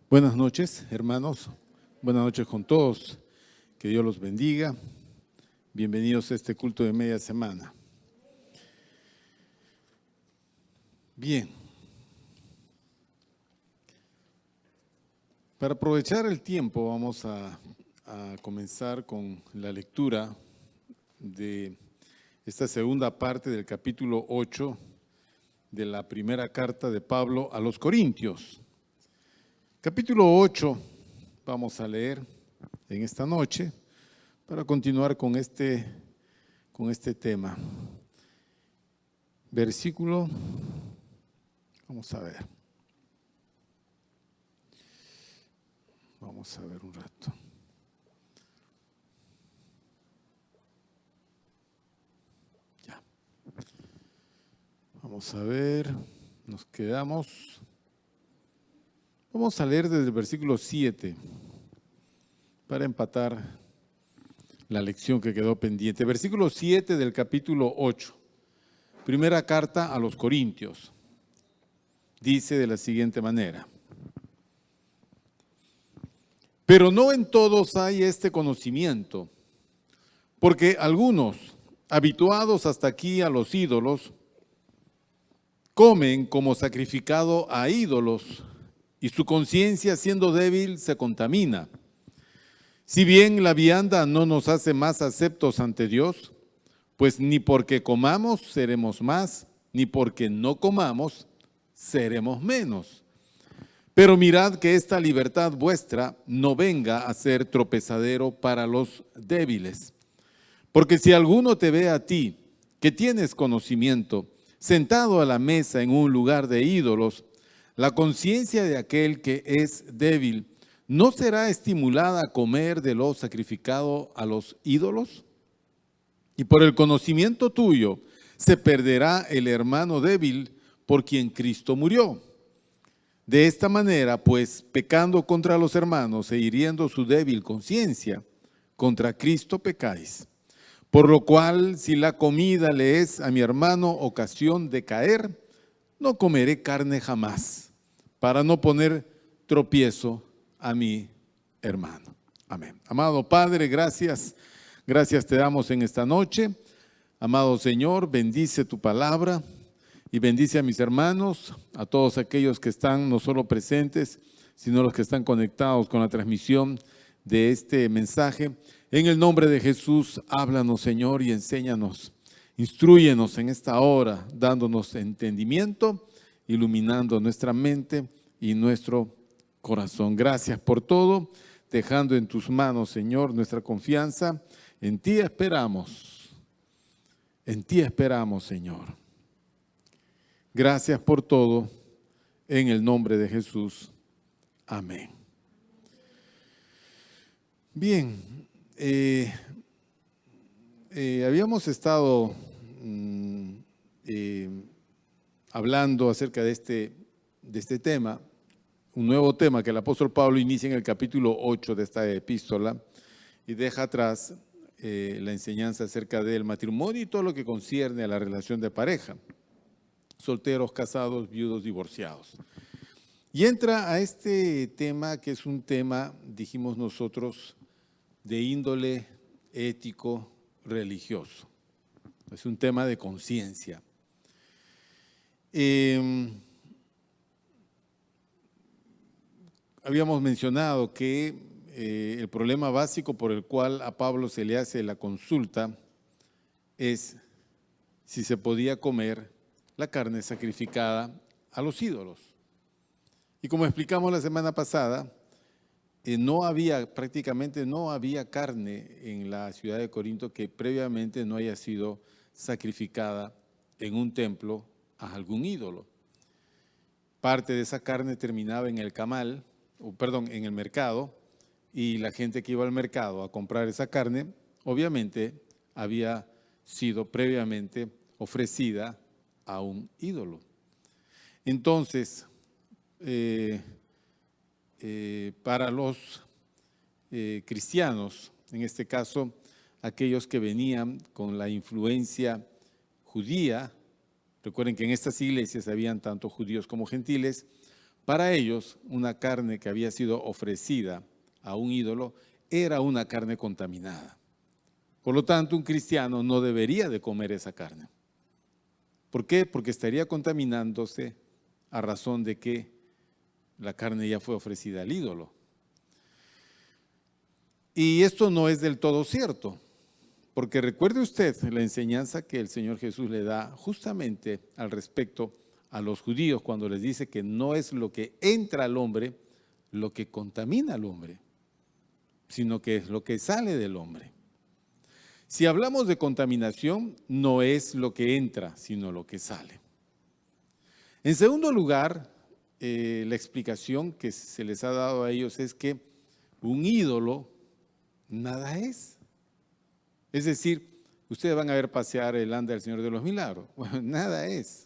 Buenas noches, hermanos. Buenas noches con todos. Que Dios los bendiga. Bienvenidos a este culto de media semana. Bien. Para aprovechar el tiempo, vamos a comenzar con la lectura de esta segunda parte del capítulo 8 de la primera carta de Pablo a los Corintios. Capítulo 8 vamos a leer en esta noche para continuar con este tema. Versículo, vamos a ver un rato. Ya. Vamos a ver, nos quedamos. Vamos a leer desde el versículo 7 para empatar la lección que quedó pendiente. Versículo 7 del capítulo 8, primera carta a los Corintios. Dice de la siguiente manera: pero no en todos hay este conocimiento, porque algunos, habituados hasta aquí a los ídolos, comen como sacrificado a ídolos, y su conciencia, siendo débil, se contamina. Si bien la vianda no nos hace más aceptos ante Dios, pues ni porque comamos seremos más, ni porque no comamos seremos menos. Pero mirad que esta libertad vuestra no venga a ser tropezadero para los débiles. Porque si alguno te ve a ti, que tienes conocimiento, sentado a la mesa en un lugar de ídolos, la conciencia de aquel que es débil ¿no será estimulada a comer de lo sacrificado a los ídolos? Y por el conocimiento tuyo se perderá el hermano débil por quien Cristo murió. De esta manera, pues, pecando contra los hermanos e hiriendo su débil conciencia, contra Cristo pecáis. Por lo cual, si la comida le es a mi hermano ocasión de caer, no comeré carne jamás, para no poner tropiezo a mi hermano. Amén. Amado Padre, gracias te damos en esta noche. Amado Señor, bendice tu palabra y bendice a mis hermanos, a todos aquellos que están no solo presentes, sino los que están conectados con la transmisión de este mensaje. En el nombre de Jesús, háblanos, Señor, y enséñanos. Instrúyenos en esta hora, dándonos entendimiento, iluminando nuestra mente y nuestro corazón. Gracias por todo, dejando en tus manos, Señor, nuestra confianza. En ti esperamos, Señor. Gracias por todo, en el nombre de Jesús. Amén. Bien, habíamos estado hablando acerca de este tema, un nuevo tema que el apóstol Pablo inicia en el capítulo 8 de esta epístola y deja atrás la enseñanza acerca del matrimonio y todo lo que concierne a la relación de pareja, solteros, casados, viudos, divorciados. Y entra a este tema que es un tema, dijimos nosotros, de índole ético religioso. Es un tema de conciencia. Habíamos mencionado que el problema básico por el cual a Pablo se le hace la consulta es si se podía comer la carne sacrificada a los ídolos. Y como explicamos la semana pasada, prácticamente no había carne en la ciudad de Corinto que previamente no haya sido sacrificada en un templo a algún ídolo. Parte de esa carne terminaba en en el mercado, y la gente que iba al mercado a comprar esa carne, obviamente había sido previamente ofrecida a un ídolo. Entonces, para los cristianos, en este caso, aquellos que venían con la influencia judía, recuerden que en estas iglesias habían tanto judíos como gentiles, Para ellos, una carne que había sido ofrecida a un ídolo era una carne contaminada. Por lo tanto, un cristiano no debería de comer esa carne. ¿Por qué? Porque estaría contaminándose a razón de que la carne ya fue ofrecida al ídolo. Y esto no es del todo cierto, porque recuerde usted la enseñanza que el Señor Jesús le da justamente al respecto a los judíos cuando les dice que no es lo que entra al hombre lo que contamina al hombre, sino que es lo que sale del hombre. Si hablamos de contaminación, no es lo que entra, sino lo que sale. En segundo lugar, la explicación que se les ha dado a ellos es que un ídolo nada es. Es decir, ustedes van a ver pasear el anda del Señor de los Milagros. Bueno, nada es.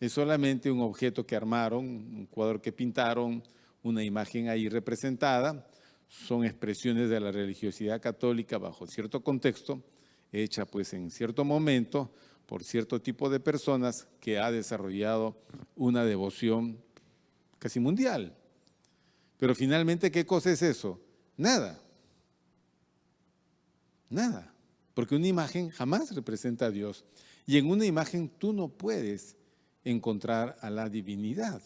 Es solamente un objeto que armaron, un cuadro que pintaron, una imagen ahí representada. Son expresiones de la religiosidad católica bajo cierto contexto, hecha pues en cierto momento por cierto tipo de personas que ha desarrollado una devoción casi mundial. Pero finalmente, ¿qué cosa es eso? Nada. Nada. Porque una imagen jamás representa a Dios. Y en una imagen tú no puedes encontrar a la divinidad.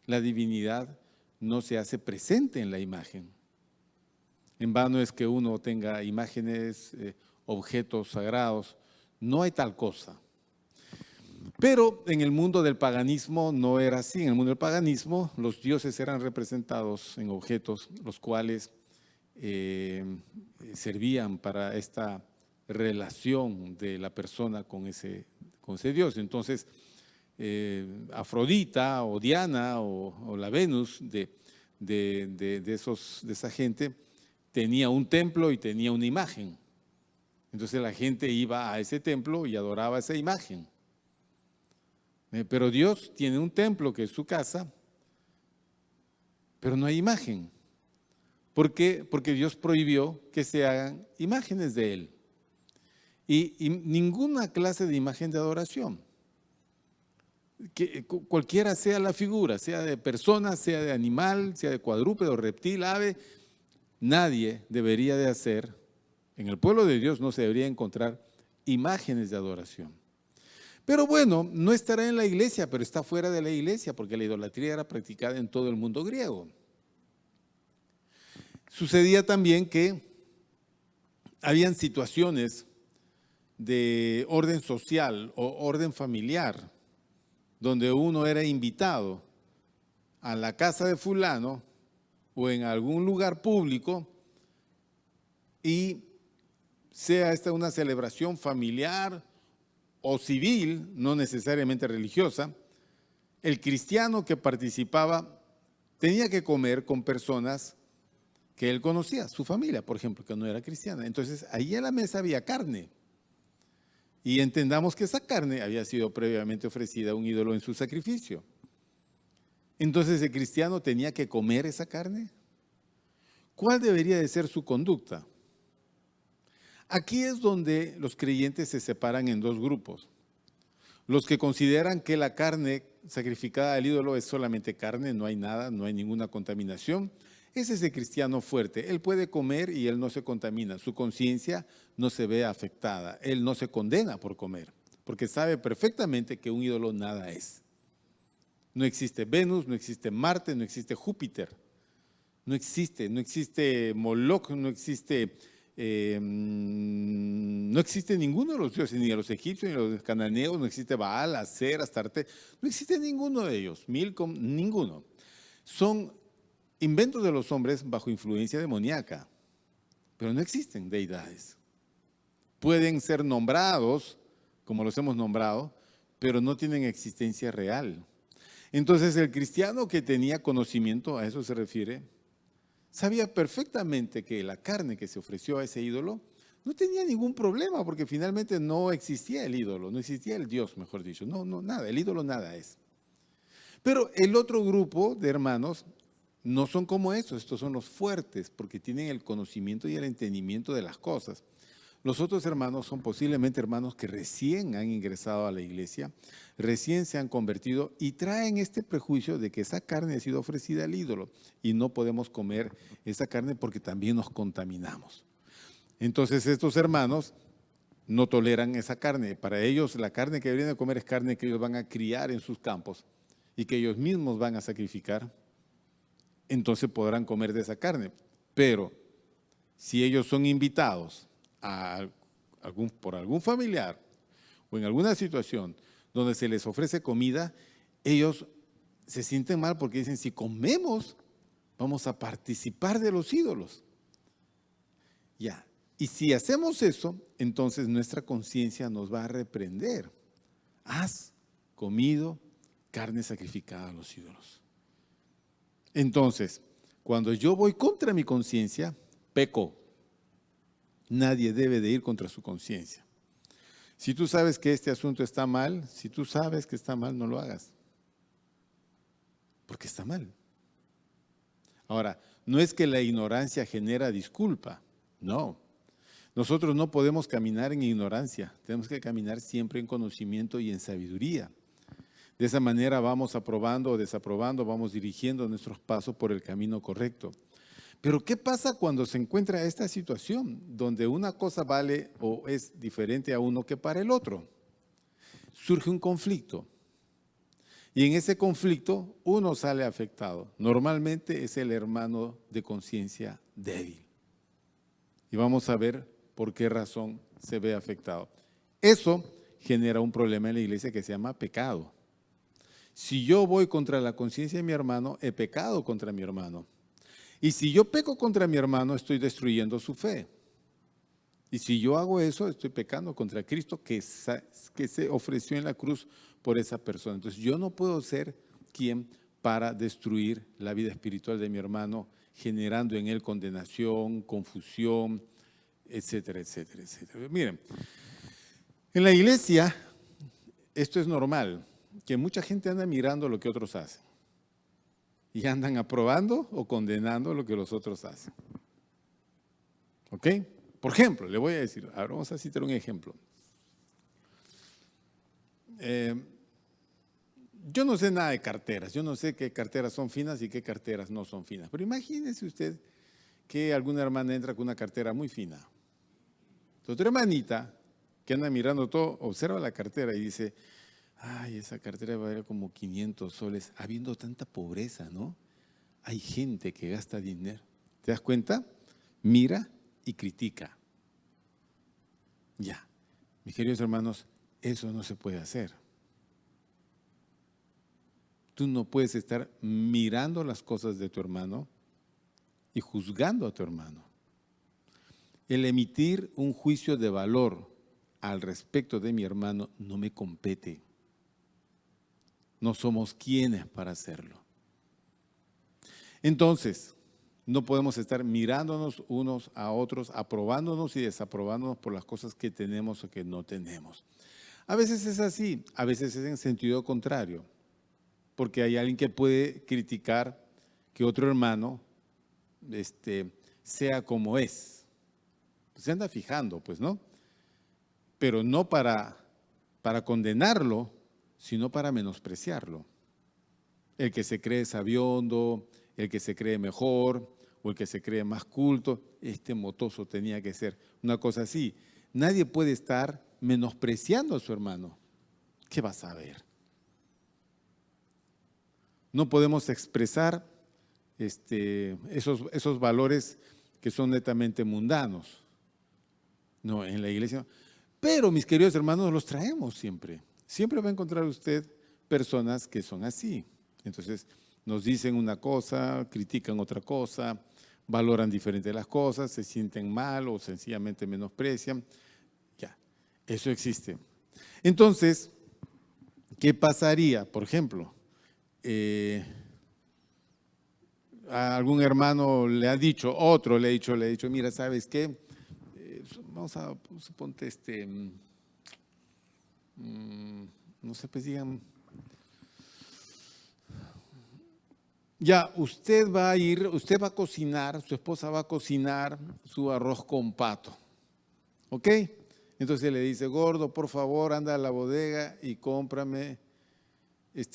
La divinidad no se hace presente en la imagen. En vano es que uno tenga imágenes, objetos sagrados. No hay tal cosa. Pero en el mundo del paganismo no era así. En el mundo del paganismo los dioses eran representados en objetos, los cuales servían para esta relación de la persona con ese Dios. Entonces, Afrodita o Diana o la Venus de esa gente tenía un templo y tenía una imagen. Entonces la gente iba a ese templo y adoraba esa imagen. Pero Dios tiene un templo que es su casa, pero no hay imagen. ¿Por qué? Porque Dios prohibió que se hagan imágenes de Él. Y ninguna clase de imagen de adoración. Que cualquiera sea la figura, sea de persona, sea de animal, sea de cuadrúpedo, reptil, ave, nadie debería de hacer, en el pueblo de Dios no se debería encontrar imágenes de adoración. Pero bueno, no estará en la iglesia, pero está fuera de la iglesia, porque la idolatría era practicada en todo el mundo griego. Sucedía también que habían situaciones de orden social o orden familiar, donde uno era invitado a la casa de fulano o en algún lugar público y sea esta una celebración familiar o civil, no necesariamente religiosa, el cristiano que participaba tenía que comer con personas que él conocía, su familia, por ejemplo, que no era cristiana. Entonces, ahí en la mesa había carne. Y entendamos que esa carne había sido previamente ofrecida a un ídolo en su sacrificio. Entonces, ¿el cristiano tenía que comer esa carne? ¿Cuál debería de ser su conducta? Aquí es donde los creyentes se separan en dos grupos. Los que consideran que la carne sacrificada al ídolo es solamente carne, no hay nada, no hay ninguna contaminación. Ese es el cristiano fuerte. Él puede comer y él no se contamina. Su conciencia no se ve afectada. Él no se condena por comer, porque sabe perfectamente que un ídolo nada es. No existe Venus, no existe Marte, no existe Júpiter. No existe Moloch, no existe ninguno de los dioses, ni de los egipcios, ni de los cananeos, no existe Baal, Aser, Astarte, no existe ninguno de ellos, Milcom, ninguno. Son inventos de los hombres bajo influencia demoníaca, pero no existen deidades. Pueden ser nombrados, como los hemos nombrado, pero no tienen existencia real. Entonces el cristiano que tenía conocimiento, a eso se refiere, sabía perfectamente que la carne que se ofreció a ese ídolo no tenía ningún problema, porque finalmente no existía el ídolo, no existía el Dios, mejor dicho, no, nada, el ídolo nada es. Pero el otro grupo de hermanos no son como estos son los fuertes, porque tienen el conocimiento y el entendimiento de las cosas. Los otros hermanos son posiblemente hermanos que recién han ingresado a la iglesia, recién se han convertido y traen este prejuicio de que esa carne ha sido ofrecida al ídolo y no podemos comer esa carne porque también nos contaminamos. Entonces estos hermanos no toleran esa carne. Para ellos la carne que deberían de comer es carne que ellos van a criar en sus campos y que ellos mismos van a sacrificar. Entonces podrán comer de esa carne. Pero si ellos son invitados por algún familiar o en alguna situación donde se les ofrece comida, ellos se sienten mal porque dicen, si comemos, vamos a participar de los ídolos. Ya. Y si hacemos eso, entonces nuestra conciencia nos va a reprender. Has comido carne sacrificada a los ídolos. Entonces, cuando yo voy contra mi conciencia, peco. Nadie debe de ir contra su conciencia. Si tú sabes que este asunto está mal, si tú sabes que está mal, no lo hagas. Porque está mal. Ahora, no es que la ignorancia genera disculpa, no. Nosotros no podemos caminar en ignorancia, tenemos que caminar siempre en conocimiento y en sabiduría. De esa manera vamos aprobando o desaprobando, vamos dirigiendo nuestros pasos por el camino correcto. Pero ¿qué pasa cuando se encuentra esta situación donde una cosa vale o es diferente a uno que para el otro? Surge un conflicto y en ese conflicto uno sale afectado. Normalmente es el hermano de conciencia débil. Y vamos a ver por qué razón se ve afectado. Eso genera un problema en la iglesia que se llama pecado. Si yo voy contra la conciencia de mi hermano, he pecado contra mi hermano. Y si yo peco contra mi hermano, estoy destruyendo su fe. Y si yo hago eso, estoy pecando contra Cristo que se ofreció en la cruz por esa persona. Entonces yo no puedo ser quien para destruir la vida espiritual de mi hermano, generando en él condenación, confusión, etcétera, etcétera, etcétera. Miren, en la iglesia esto es normal, que mucha gente anda mirando lo que otros hacen. Y andan aprobando o condenando lo que los otros hacen. ¿Ok? Por ejemplo, le voy a decir, ahora vamos a citar un ejemplo. Yo no sé nada de carteras, yo no sé qué carteras son finas y qué carteras no son finas, pero imagínese usted que alguna hermana entra con una cartera muy fina. Tu otra hermanita, que anda mirando todo, observa la cartera y dice, ay, esa cartera va a valer como 500 soles, habiendo tanta pobreza, ¿no? Hay gente que gasta dinero. ¿Te das cuenta? Mira y critica. Ya, mis queridos hermanos, eso no se puede hacer. Tú no puedes estar mirando las cosas de tu hermano y juzgando a tu hermano. El emitir un juicio de valor al respecto de mi hermano no me compete. No somos quienes para hacerlo. Entonces, no podemos estar mirándonos unos a otros, aprobándonos y desaprobándonos por las cosas que tenemos o que no tenemos. A veces es así, a veces es en sentido contrario, porque hay alguien que puede criticar que otro hermano sea como es. Se anda fijando, pues, ¿no? Pero no para condenarlo, sino para menospreciarlo. El que se cree sabiondo, el que se cree mejor o el que se cree más culto, este motoso tenía que ser. Una cosa así. Nadie puede estar menospreciando a su hermano. ¿Qué vas a ver? No podemos expresar esos valores que son netamente mundanos. No, en la iglesia. Pero, mis queridos hermanos, los traemos siempre. Siempre va a encontrar usted personas que son así. Entonces, nos dicen una cosa, critican otra cosa, valoran diferente las cosas, se sienten mal o sencillamente menosprecian. Ya, eso existe. Entonces, ¿qué pasaría? Por ejemplo, a algún hermano le ha dicho, otro le ha dicho, mira, ¿sabes qué? Vamos a, suponte no sé, pues digan, ya, usted va a cocinar, su esposa va a cocinar su arroz con pato. ¿Ok? Entonces le dice, gordo, por favor, anda a la bodega y cómprame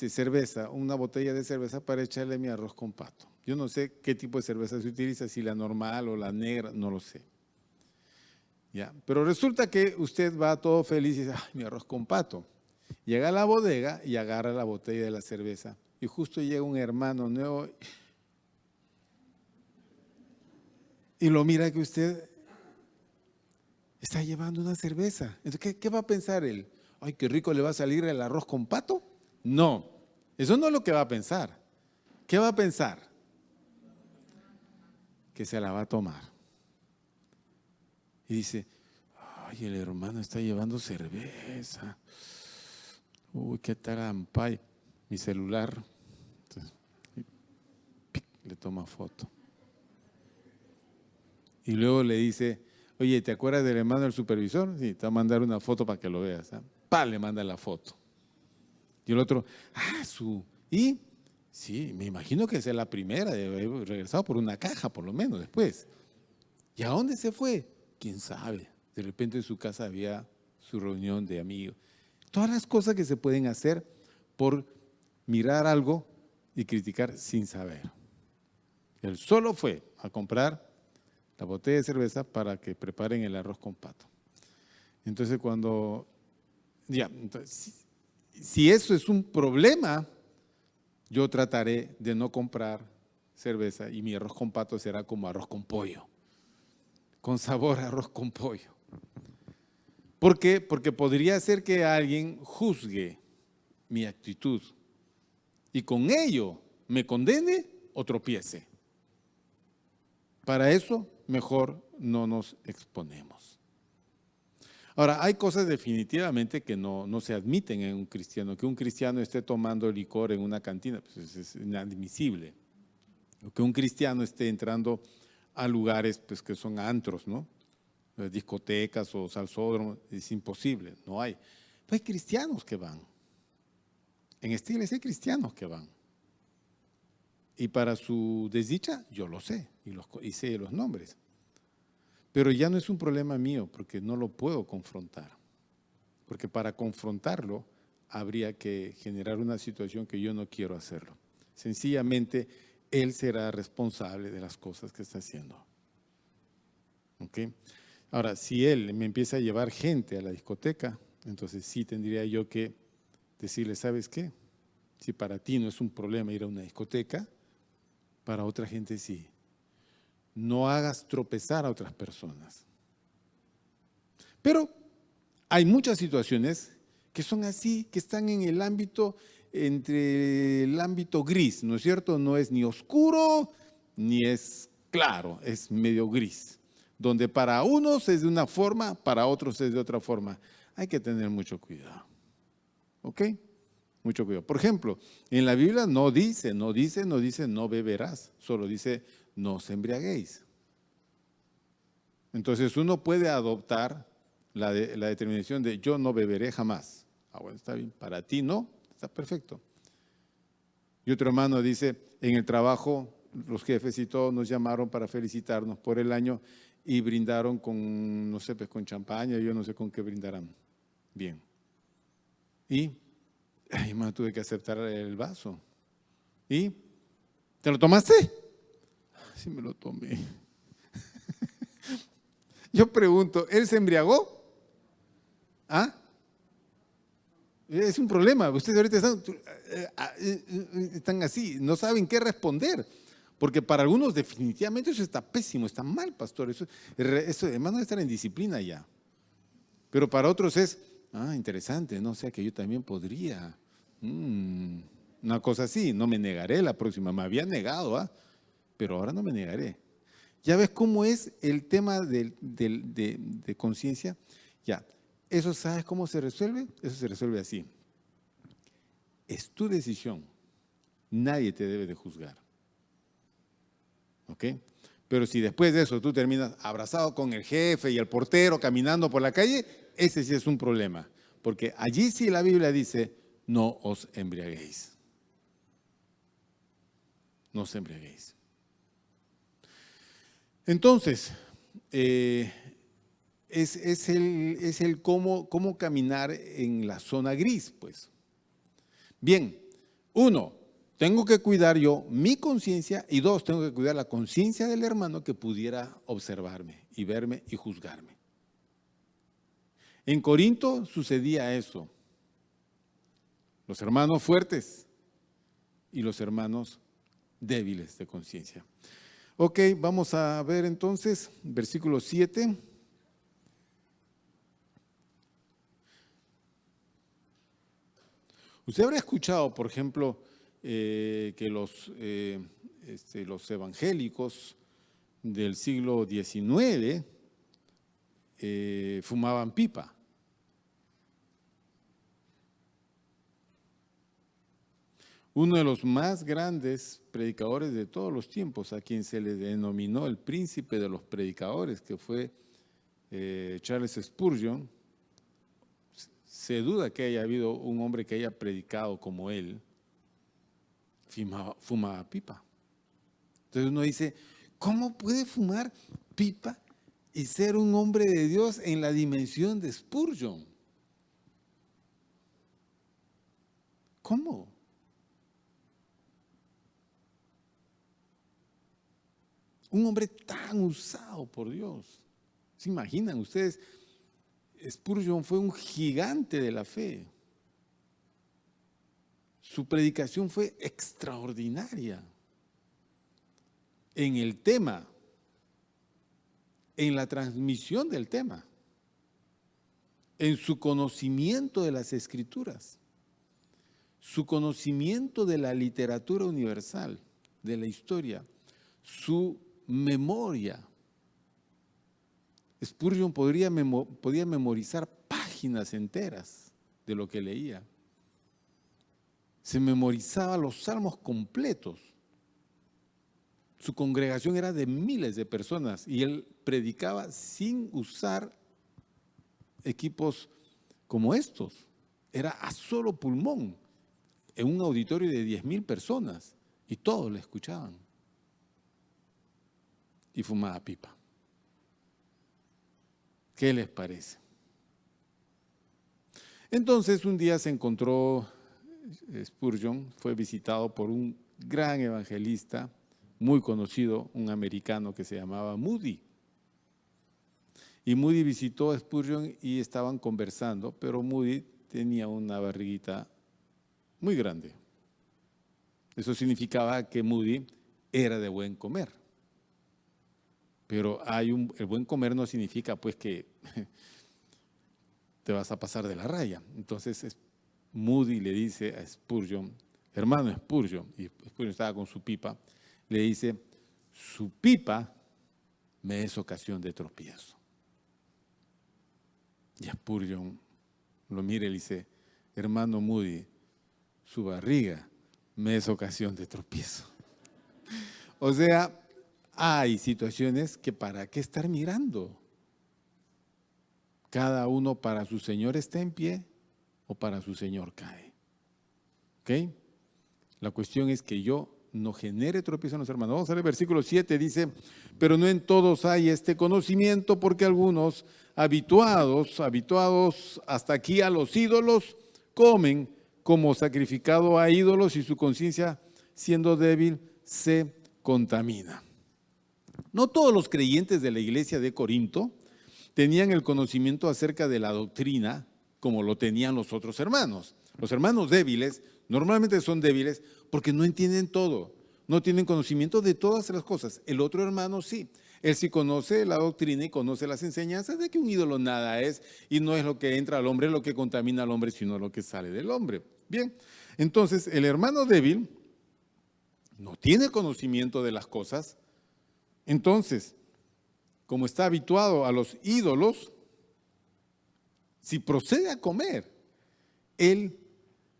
cerveza, una botella de cerveza para echarle a mi arroz con pato. Yo no sé qué tipo de cerveza se utiliza, si la normal o la negra, no lo sé. Ya, pero resulta que usted va todo feliz y dice, ay, mi arroz con pato. Llega a la bodega y agarra la botella de la cerveza. Y justo llega un hermano nuevo y lo mira que usted está llevando una cerveza. Entonces, ¿qué va a pensar él? Ay, qué rico le va a salir el arroz con pato. No, eso no es lo que va a pensar. ¿Qué va a pensar? Que se la va a tomar. Y dice, ay, el hermano está llevando cerveza. Uy, qué tarampay. Mi celular. Entonces, ¡pic!, le toma foto. Y luego le dice, oye, ¿te acuerdas del hermano del supervisor? Sí, te va a mandar una foto para que lo veas. ¿Ah? ¡Pah!, le manda la foto. Y el otro, ¿y? Sí, me imagino que esa es la primera, de haber regresado por una caja, por lo menos, después. ¿Y a dónde se fue? ¿Quién sabe? De repente en su casa había su reunión de amigos. Todas las cosas que se pueden hacer por mirar algo y criticar sin saber. Él solo fue a comprar la botella de cerveza para que preparen el arroz con pato. Entonces entonces, si eso es un problema, yo trataré de no comprar cerveza y mi arroz con pato será como arroz con pollo, con sabor a arroz con pollo. ¿Por qué? Porque podría ser que alguien juzgue mi actitud y con ello me condene o tropiece. Para eso, mejor no nos exponemos. Ahora, hay cosas definitivamente que no se admiten en un cristiano. Que un cristiano esté tomando licor en una cantina, pues es inadmisible. O que un cristiano esté entrando a lugares pues, que son antros, ¿no? Discotecas o salsódromos, es imposible, no hay. Pero hay cristianos que van. En esta iglesia hay cristianos que van. Y para su desdicha, yo lo sé y sé los nombres. Pero ya no es un problema mío porque no lo puedo confrontar. Porque para confrontarlo habría que generar una situación que yo no quiero hacerlo. Sencillamente, él será responsable de las cosas que está haciendo. ¿Ok? Ahora, si él me empieza a llevar gente a la discoteca, entonces sí tendría yo que decirle, ¿sabes qué? Si para ti no es un problema ir a una discoteca, para otra gente sí. No hagas tropezar a otras personas. Pero hay muchas situaciones que son así, que están en el ámbito, entre el ámbito gris, ¿no es cierto? No es ni oscuro ni es claro, es medio gris, donde para unos es de una forma, para otros es de otra forma. Hay que tener mucho cuidado, ¿ok? Mucho cuidado. Por ejemplo, en la Biblia no dice no beberás, solo dice no os embriaguéis. Entonces uno puede adoptar la determinación de yo no beberé jamás. Bueno, está bien, para ti no, está perfecto. Y otro hermano dice, en el trabajo los jefes y todos nos llamaron para felicitarnos por el año y brindaron con, no sé, pues con champaña, yo no sé con qué brindarán. Bien. Y, ay, hermano, tuve que aceptar el vaso. ¿Y? ¿Te lo tomaste? Sí, me lo tomé. Yo pregunto, ¿él se embriagó? ¿Ah? Es un problema. Ustedes ahorita están así, no saben qué responder. Porque para algunos definitivamente eso está pésimo, está mal, pastor. Eso además no estar en disciplina ya. Pero para otros es, interesante, ¿no? O sea que yo también podría. Una cosa así, no me negaré la próxima. Me había negado, pero ahora no me negaré. ¿Ya ves cómo es el tema de conciencia? Ya, ¿eso sabes cómo se resuelve? Eso se resuelve así. Es tu decisión. Nadie te debe de juzgar. ¿Ok? Pero si después de eso tú terminas abrazado con el jefe y el portero caminando por la calle, ese sí es un problema. Porque allí sí la Biblia dice, no os embriaguéis. No os embriaguéis. Entonces, es el cómo caminar en la zona gris, pues. Bien, uno, tengo que cuidar yo mi conciencia, y dos, tengo que cuidar la conciencia del hermano que pudiera observarme y verme y juzgarme. En Corinto sucedía eso. Los hermanos fuertes y los hermanos débiles de conciencia. Ok, vamos a ver entonces, versículo 7. Usted habrá escuchado, por ejemplo, que los evangélicos del siglo XIX fumaban pipa. Uno de los más grandes predicadores de todos los tiempos, a quien se le denominó el príncipe de los predicadores, que fue Charles Spurgeon, se duda que haya habido un hombre que haya predicado como él, fumaba pipa. Entonces uno dice, ¿cómo puede fumar pipa y ser un hombre de Dios en la dimensión de Spurgeon? ¿Cómo? Un hombre tan usado por Dios. ¿Se imaginan ustedes? Spurgeon fue un gigante de la fe. Su predicación fue extraordinaria en el tema, en la transmisión del tema, en su conocimiento de las Escrituras, su conocimiento de la literatura universal, de la historia, su memoria. Spurgeon podía memorizar páginas enteras de lo que leía. Se memorizaba los salmos completos. Su congregación era de miles de personas y él predicaba sin usar equipos como estos. Era a solo pulmón, en un auditorio de 10,000 personas y todos le escuchaban. Y fumaba pipa. ¿Qué les parece? Entonces un día se encontró Spurgeon, fue visitado por un gran evangelista, muy conocido, un americano que se llamaba Moody. Y Moody visitó a Spurgeon y estaban conversando, pero Moody tenía una barriguita muy grande. Eso significaba que Moody era de buen comer. Pero el buen comer no significa pues que te vas a pasar de la raya. Entonces Moody le dice a Spurgeon, hermano Spurgeon, y Spurgeon estaba con su pipa, le dice, su pipa me es ocasión de tropiezo. Y Spurgeon lo mira y le dice, hermano Moody, su barriga me es ocasión de tropiezo. O sea, hay situaciones que para qué estar mirando. Cada uno para su Señor está en pie o para su Señor cae. ¿Ok? La cuestión es que yo no genere tropiezo en los hermanos. Vamos a ver el versículo 7, dice, pero no en todos hay este conocimiento, porque algunos habituados hasta aquí a los ídolos, comen como sacrificado a ídolos y su conciencia, siendo débil, se contamina. No todos los creyentes de la iglesia de Corinto tenían el conocimiento acerca de la doctrina como lo tenían los otros hermanos. Los hermanos débiles normalmente son débiles porque no entienden todo, no tienen conocimiento de todas las cosas. El otro hermano sí, él sí conoce la doctrina y conoce las enseñanzas de que un ídolo nada es y no es lo que entra al hombre lo que contamina al hombre, sino lo que sale del hombre. Bien, entonces el hermano débil no tiene conocimiento de las cosas. Entonces, como está habituado a los ídolos, si procede a comer, él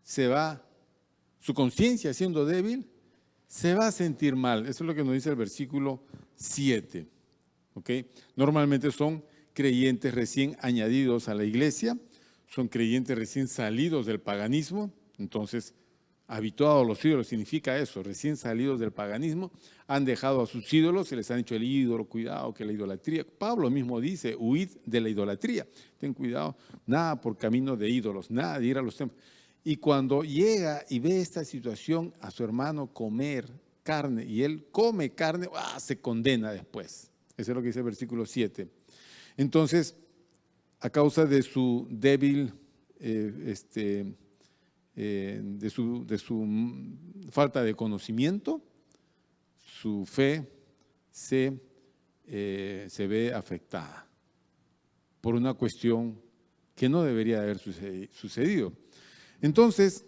su conciencia siendo débil, se va a sentir mal. Eso es lo que nos dice el versículo 7. ¿Okay? Normalmente son creyentes recién añadidos a la iglesia, son creyentes recién salidos del paganismo, entonces Habituados a los ídolos significa eso, recién salidos del paganismo, han dejado a sus ídolos, se les han hecho el ídolo, cuidado que la idolatría. Pablo mismo dice, huid de la idolatría, ten cuidado, nada por camino de ídolos, nada de ir a los templos. Y cuando llega y ve esta situación a su hermano comer carne, y él come carne, se condena después. Eso es lo que dice el versículo 7. Entonces, a causa de su débil, de su falta de conocimiento, su fe se ve afectada por una cuestión que no debería haber sucedido. Entonces,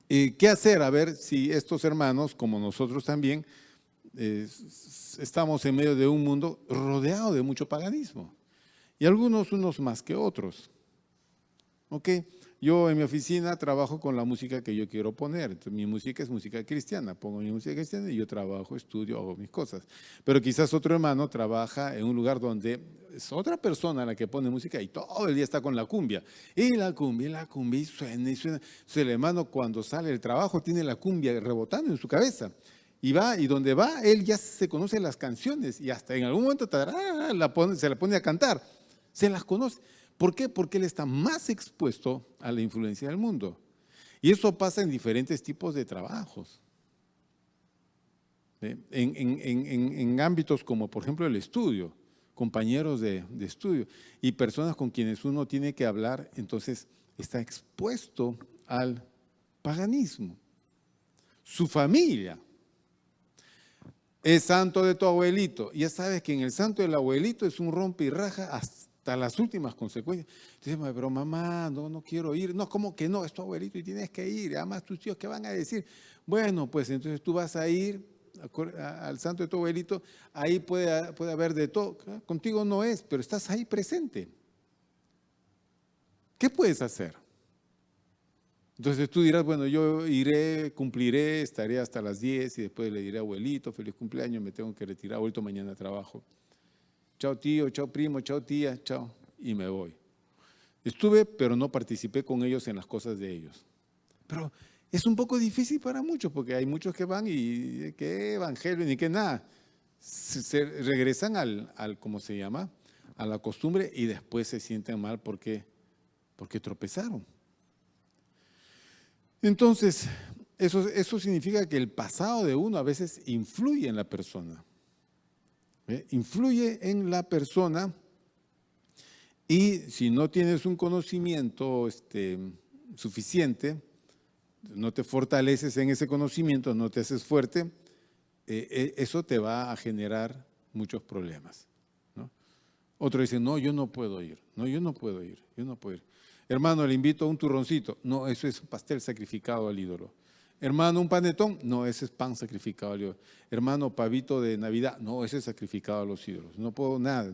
¿qué hacer? A ver si estos hermanos, como nosotros también, estamos en medio de un mundo rodeado de mucho paganismo. Y algunos unos más que otros. ¿Ok? Yo en mi oficina trabajo con la música que yo quiero poner. Entonces, mi música es música cristiana. Pongo mi música cristiana y yo trabajo, estudio, hago mis cosas. Pero quizás otro hermano trabaja en un lugar donde es otra persona la que pone música y todo el día está con la cumbia. Y la cumbia, y suena, y suena. Entonces, el hermano cuando sale del trabajo tiene la cumbia rebotando en su cabeza. Y va, y donde va, él ya se conoce las canciones y hasta en algún momento se la pone a cantar. Se las conoce. ¿Por qué? Porque él está más expuesto a la influencia del mundo. Y eso pasa en diferentes tipos de trabajos. En ámbitos como, por ejemplo, el estudio, compañeros de estudio y personas con quienes uno tiene que hablar, entonces está expuesto al paganismo. Su familia es santo de tu abuelito. Ya sabes que en el santo del abuelito es un rompe y raja hasta las últimas consecuencias. Dice, pero mamá, no quiero ir. No, ¿cómo que no? Es tu abuelito y tienes que ir. Además, tus tíos, ¿qué van a decir? Bueno, pues entonces tú vas a ir al santo de tu abuelito. Ahí puede haber de todo. Contigo no es, pero estás ahí presente. ¿Qué puedes hacer? Entonces tú dirás, bueno, yo iré, cumpliré, estaré hasta las 10 y después le diré, abuelito, feliz cumpleaños, me tengo que retirar, abuelito, mañana trabajo. Chao tío, chao primo, chao tía, chao, y me voy. Estuve, pero no participé con ellos en las cosas de ellos. Pero es un poco difícil para muchos, porque hay muchos que van y qué evangelio ni qué nada. Se regresan ¿cómo se llama? A la costumbre y después se sienten mal porque tropezaron. Entonces, eso significa que el pasado de uno a veces influye en la persona. Influye en la persona y si no tienes un conocimiento suficiente, no te fortaleces en ese conocimiento, no te haces fuerte, eso te va a generar muchos problemas, ¿no? Otro dice, no, yo no puedo ir, yo no puedo ir. Hermano, le invito a un turroncito. No, eso es pastel sacrificado al ídolo. Hermano, un panetón. No, ese es pan sacrificado al ídolo. Hermano, pavito de Navidad. No, ese es sacrificado a los ídolos. No puedo nada.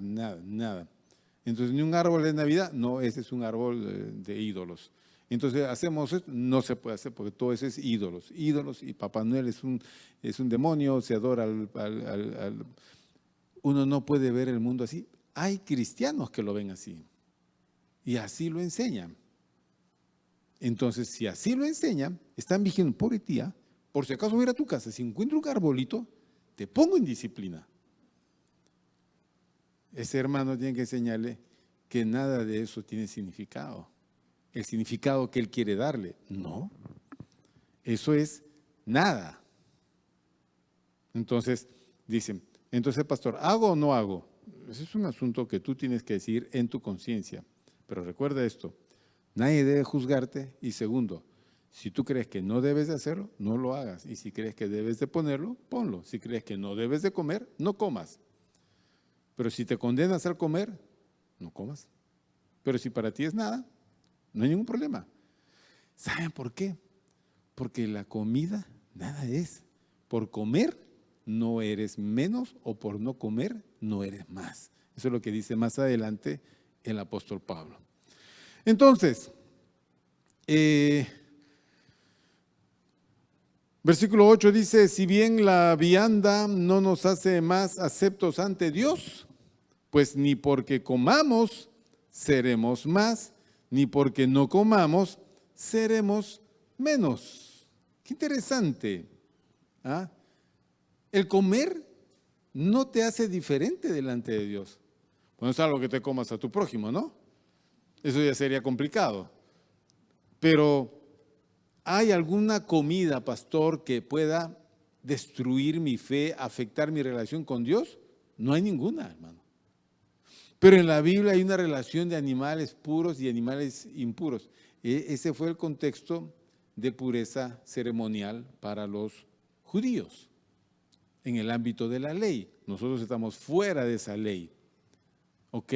Entonces, ni un árbol de Navidad. No, ese es un árbol de ídolos. Entonces, hacemos esto. No se puede hacer porque todo eso es ídolos. Ídolos y Papá Noel es un demonio, se adora Uno no puede ver el mundo así. Hay cristianos que lo ven así. Y así lo enseñan. Entonces, si así lo enseñan, están vigilando, pobre tía, por si acaso voy a ir a tu casa, si encuentro un arbolito, te pongo en disciplina. Ese hermano tiene que enseñarle que nada de eso tiene significado. El significado que él quiere darle, no. Eso es nada. Entonces, dicen, pastor, ¿hago o no hago? Ese es un asunto que tú tienes que decir en tu conciencia. Pero recuerda esto, nadie debe juzgarte y segundo, si tú crees que no debes de hacerlo, no lo hagas. Y si crees que debes de ponerlo, ponlo. Si crees que no debes de comer, no comas. Pero si te condenas al comer, no comas. Pero si para ti es nada, no hay ningún problema. ¿Saben por qué? Porque la comida nada es. Por comer no eres menos o por no comer no eres más. Eso es lo que dice más adelante el apóstol Pablo. Entonces, versículo 8 dice, si bien la vianda no nos hace más aceptos ante Dios, pues ni porque comamos seremos más, ni porque no comamos seremos menos. Qué interesante. ¿Ah? El comer no te hace diferente delante de Dios. Bueno, es algo que te comas a tu prójimo, ¿no? Eso ya sería complicado. Pero, ¿hay alguna comida, pastor, que pueda destruir mi fe, afectar mi relación con Dios? No hay ninguna, hermano. Pero en la Biblia hay una relación de animales puros y animales impuros. Ese fue el contexto de pureza ceremonial para los judíos en el ámbito de la ley. Nosotros estamos fuera de esa ley. ¿Ok?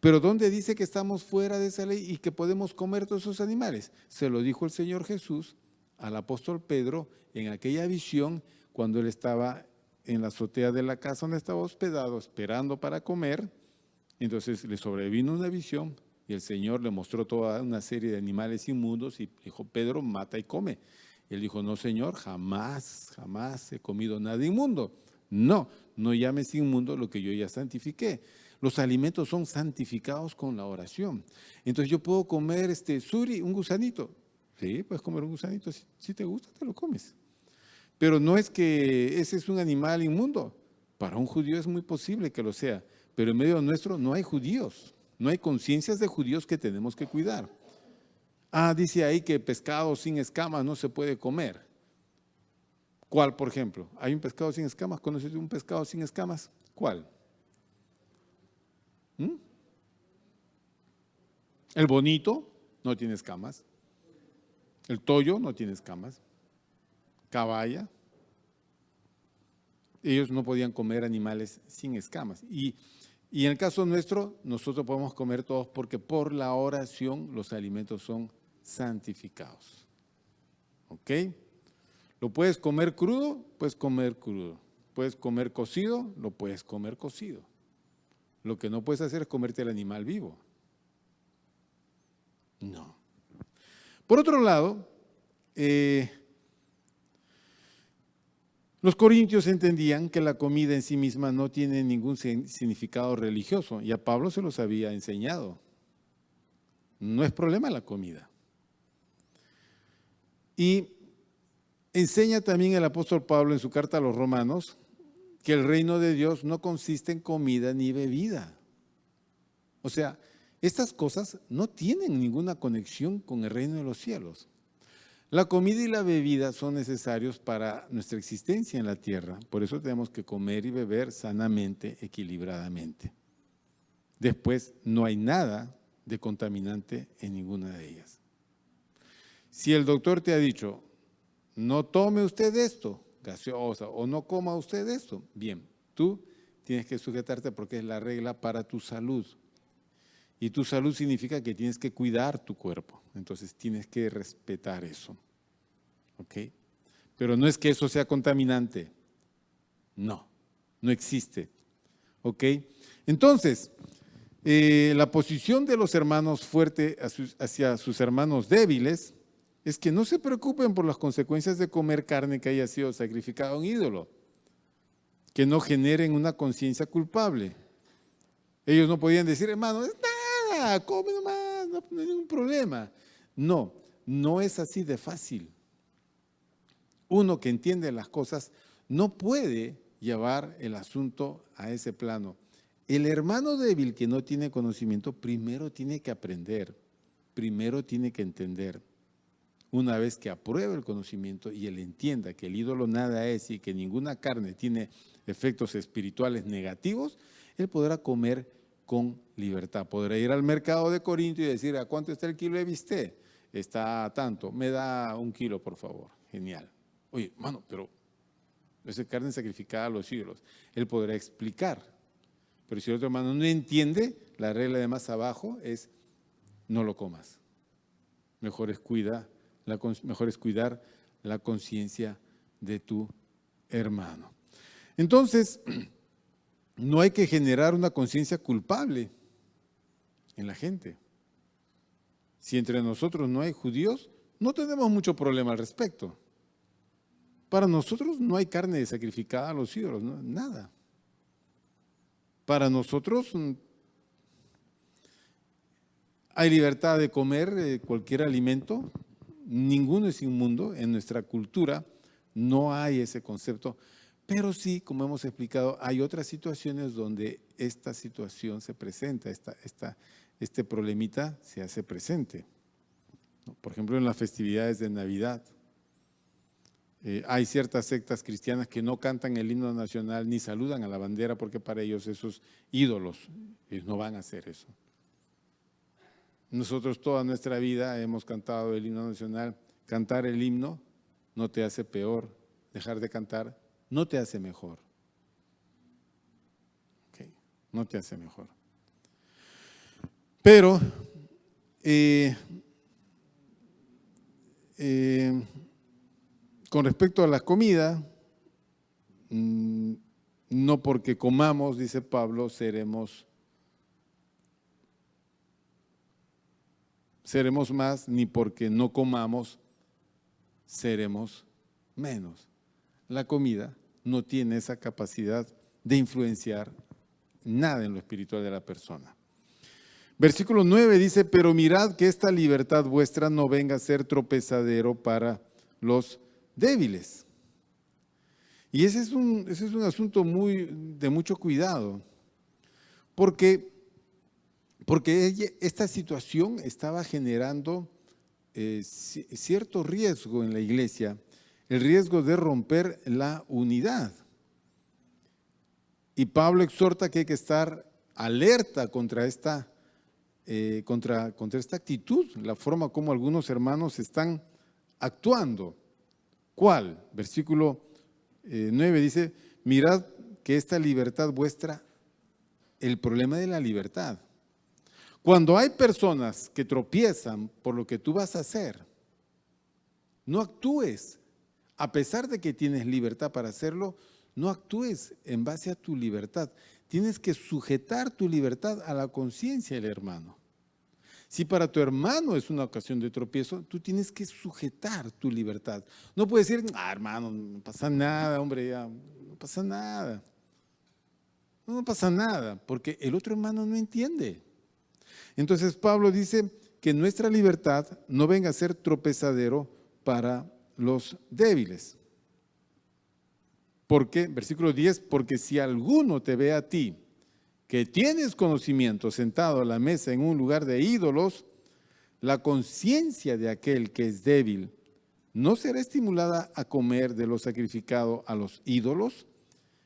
Pero ¿dónde dice que estamos fuera de esa ley y que podemos comer todos esos animales? Se lo dijo el Señor Jesús al apóstol Pedro en aquella visión cuando él estaba en la azotea de la casa donde estaba hospedado, esperando para comer. Entonces le sobrevino una visión y el Señor le mostró toda una serie de animales inmundos y dijo, Pedro, mata y come. Él dijo, no, Señor, jamás he comido nada inmundo. No, no llames inmundo lo que yo ya santifiqué. Los alimentos son santificados con la oración. Entonces yo puedo comer suri, un gusanito. Sí, puedes comer un gusanito. Si te gusta, te lo comes. Pero no es que ese es un animal inmundo. Para un judío es muy posible que lo sea. Pero en medio nuestro no hay judíos. No hay conciencias de judíos que tenemos que cuidar. Dice ahí que pescado sin escamas no se puede comer. ¿Cuál, por ejemplo? ¿Hay un pescado sin escamas? ¿Conoces un pescado sin escamas? ¿Cuál? El bonito no tiene escamas. El toyo no tiene escamas. Caballa. Ellos no podían comer animales sin escamas. Y en el caso nuestro, nosotros podemos comer todos porque por la oración los alimentos son santificados. ¿Ok? ¿Lo puedes comer crudo? Puedes comer crudo. ¿Puedes comer cocido? Lo puedes comer cocido. Lo que no puedes hacer es comerte el animal vivo. No. Por otro lado, los corintios entendían que la comida en sí misma no tiene ningún significado religioso y a Pablo se los había enseñado. No es problema la comida. Y enseña también el apóstol Pablo en su carta a los romanos que el reino de Dios no consiste en comida ni bebida. O sea, estas cosas no tienen ninguna conexión con el reino de los cielos. La comida y la bebida son necesarios para nuestra existencia en la tierra. Por eso tenemos que comer y beber sanamente, equilibradamente. Después, no hay nada de contaminante en ninguna de ellas. Si el doctor te ha dicho, no tome usted esto, gaseosa, o no coma usted esto, bien, tú tienes que sujetarte porque es la regla para tu salud. Y tu salud significa que tienes que cuidar tu cuerpo. Entonces tienes que respetar eso. ¿Ok? Pero no es que eso sea contaminante. No, no existe. ¿Ok? Entonces, la posición de los hermanos fuerte hacia sus hermanos débiles es que no se preocupen por las consecuencias de comer carne que haya sido sacrificada a un ídolo. Que no generen una conciencia culpable. Ellos no podían decir, hermano, es nada, come nomás, no hay ningún problema. No, no es así de fácil. Uno que entiende las cosas no puede llevar el asunto a ese plano. El hermano débil que no tiene conocimiento, primero tiene que aprender, primero tiene que entender. Una vez que apruebe el conocimiento y él entienda que el ídolo nada es y que ninguna carne tiene efectos espirituales negativos, él podrá comer con libertad. Podrá ir al mercado de Corinto y decir, ¿a cuánto está el kilo de bistec? Está a tanto, me da 1 kilo, por favor. Genial. Oye, hermano, pero esa carne sacrificada a los ídolos. Él podrá explicar. Pero si el otro hermano no entiende, la regla de más abajo es, no lo comas. Mejor es cuidar la conciencia de tu hermano. Entonces, no hay que generar una conciencia culpable en la gente. Si entre nosotros no hay judíos, no tenemos mucho problema al respecto. Para nosotros no hay carne sacrificada a los ídolos, ¿no? Nada. Para nosotros hay libertad de comer cualquier alimento ninguno es inmundo, en nuestra cultura no hay ese concepto, pero sí, como hemos explicado, hay otras situaciones donde esta situación se presenta, este problemita se hace presente. Por ejemplo, en las festividades de Navidad. Hay ciertas sectas cristianas que no cantan el himno nacional ni saludan a la bandera porque para ellos esos ídolos, ellos no van a hacer eso. Nosotros toda nuestra vida hemos cantado el himno nacional. Cantar el himno no te hace peor, dejar de cantar no te hace mejor. Okay, no te hace mejor. Pero con respecto a la comida, no porque comamos, dice Pablo, seremos más, ni porque no comamos, seremos menos. La comida no tiene esa capacidad de influenciar nada en lo espiritual de la persona. Versículo 9 dice, pero mirad que esta libertad vuestra no venga a ser tropezadero para los débiles. Y ese es un asunto de mucho cuidado, porque esta situación estaba generando cierto riesgo en la iglesia, el riesgo de romper la unidad. Y Pablo exhorta que hay que estar alerta contra esta actitud, la forma como algunos hermanos están actuando. ¿Cuál? Versículo 9 dice, mirad que esta libertad vuestra, el problema de la libertad. Cuando hay personas que tropiezan por lo que tú vas a hacer, no actúes, a pesar de que tienes libertad para hacerlo, no actúes en base a tu libertad. Tienes que sujetar tu libertad a la conciencia del hermano. Si para tu hermano es una ocasión de tropiezo, tú tienes que sujetar tu libertad. No puedes decir, hermano, no pasa nada, hombre, ya, no pasa nada. No pasa nada, porque el otro hermano no entiende. Entonces Pablo dice que nuestra libertad no venga a ser tropezadero para los débiles. ¿Por qué? Versículo 10, porque si alguno te ve a ti, que tienes conocimiento sentado a la mesa en un lugar de ídolos, la conciencia de aquel que es débil no será estimulada a comer de lo sacrificado a los ídolos,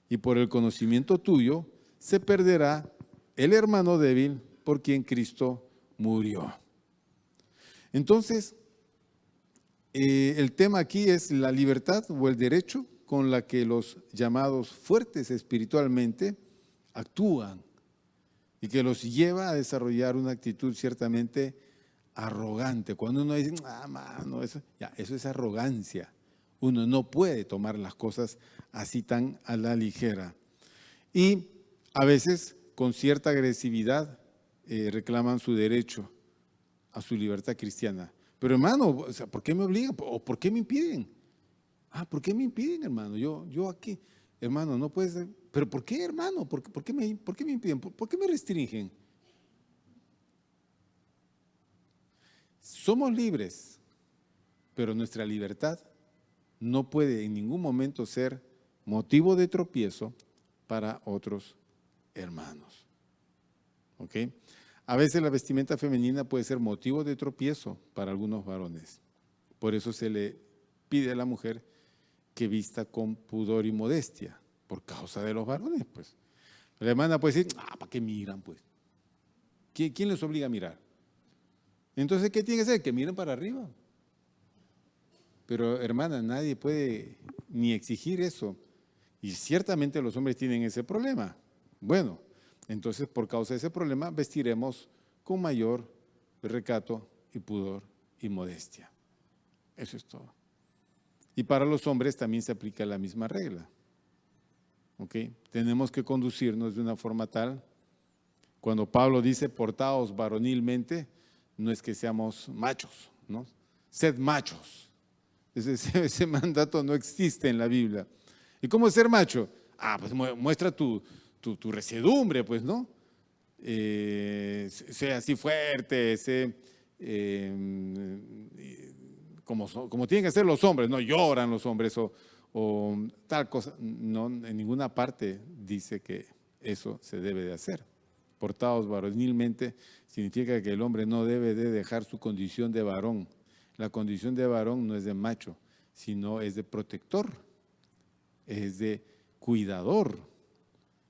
y por el conocimiento tuyo se perderá el hermano débil por quien Cristo murió. Entonces, el tema aquí es la libertad o el derecho con la que los llamados fuertes espiritualmente actúan y que los lleva a desarrollar una actitud ciertamente arrogante. Cuando uno dice, mano, eso es arrogancia. Uno no puede tomar las cosas así tan a la ligera. Y a veces con cierta agresividad reclaman su derecho a su libertad cristiana. Pero hermano, o sea, ¿por qué me obligan? ¿O por qué me impiden? ¿Por qué me impiden, hermano? Yo aquí, hermano, no puede ser. ¿Pero por qué, hermano? ¿Por qué me impiden? ¿Por qué me restringen? Somos libres, pero nuestra libertad no puede en ningún momento ser motivo de tropiezo para otros hermanos. ¿Ok? A veces la vestimenta femenina puede ser motivo de tropiezo para algunos varones. Por eso se le pide a la mujer que vista con pudor y modestia, por causa de los varones, pues. La hermana puede decir, ¿para qué miran, pues? ¿Quién les obliga a mirar? Entonces, ¿qué tiene que hacer? Que miren para arriba. Pero, hermana, nadie puede ni exigir eso. Y ciertamente los hombres tienen ese problema. Bueno, entonces, por causa de ese problema, vestiremos con mayor recato y pudor y modestia. Eso es todo. Y para los hombres también se aplica la misma regla. ¿Ok? Tenemos que conducirnos de una forma tal, cuando Pablo dice, portaos varonilmente, no es que seamos machos, ¿no? Sed machos. Ese mandato no existe en la Biblia. ¿Y cómo es ser macho? Pues muestra tu resiedumbre, pues, ¿no? Sé así fuerte, sé como tienen que ser los hombres, no lloran los hombres o tal cosa. No, en ninguna parte dice que eso se debe de hacer. Portados varonilmente significa que el hombre no debe de dejar su condición de varón. La condición de varón no es de macho, sino es de protector, es de cuidador.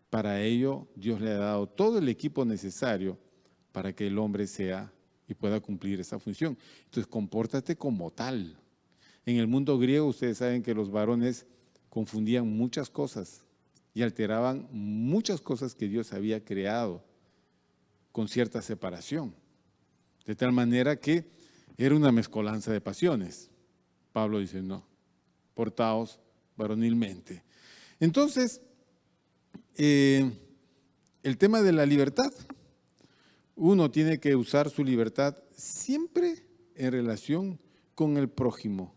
Para ello, Dios le ha dado todo el equipo necesario para que el hombre sea y pueda cumplir esa función. Entonces, compórtate como tal. En el mundo griego, ustedes saben que los varones confundían muchas cosas y alteraban muchas cosas que Dios había creado con cierta separación. De tal manera que era una mezcolanza de pasiones. Pablo dice, no, portaos varonilmente. Entonces, el tema de la libertad, uno tiene que usar su libertad siempre en relación con el prójimo.